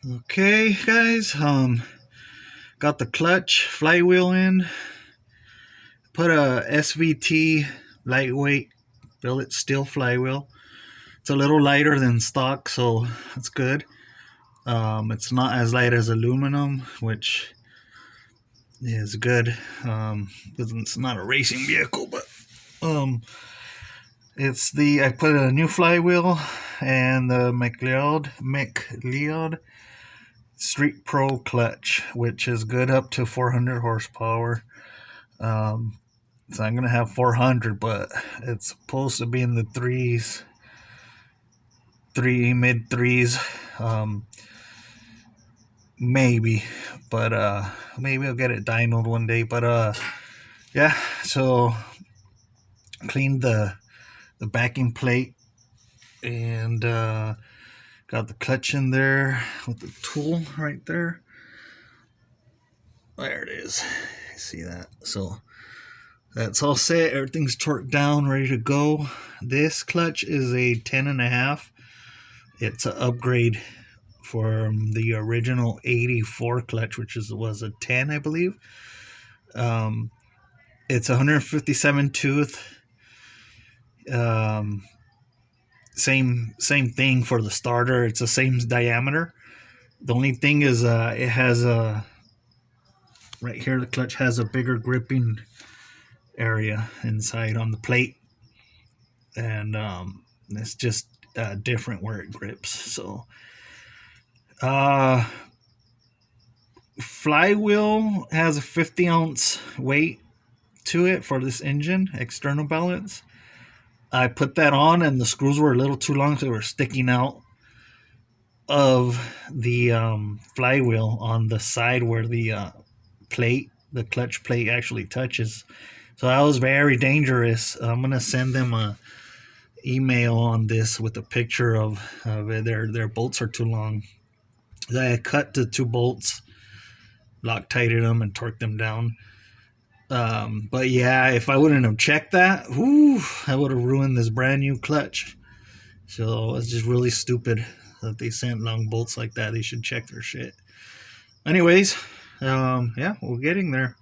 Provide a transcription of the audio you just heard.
Okay, guys, got the clutch flywheel in. Put a SVT lightweight billet steel flywheel. It's a little lighter than stock, so that's good. It's not as light as aluminum, which is good. Because it's not a racing vehicle, but um, I put a new flywheel and the McLeod Street Pro clutch, which is good up to 400 horsepower. So I'm gonna have 400, but it's supposed to be in the threes, mid threes, maybe. But maybe I'll get it dynoed one day. But yeah. So cleaned the backing plate and got the clutch in there with the tool right there. There it is. See that? So that's all set. Everything's torqued down, ready to go. This clutch is a 10.5. It's an upgrade from the original 84 clutch, which was a 10, I believe. It's 157 tooth. Same thing for the starter. It's the same diameter. The only thing is it has a right here. The clutch has a bigger gripping area inside on the plate, and it's just different where it grips. So flywheel has a 50-ounce weight to it for this engine external balance. I put that on and the screws were a little too long, so they were sticking out of the flywheel on the side where the clutch plate actually touches. So that was very dangerous. I'm gonna send them a email on this with a picture of it. Their bolts are too long. I cut the two bolts, Loctited them, and torqued them down. But yeah, if I wouldn't have checked that, I would have ruined this brand new clutch. So it's just really stupid that they sent long bolts like that. They should check their shit. Anyways, yeah, we're getting there.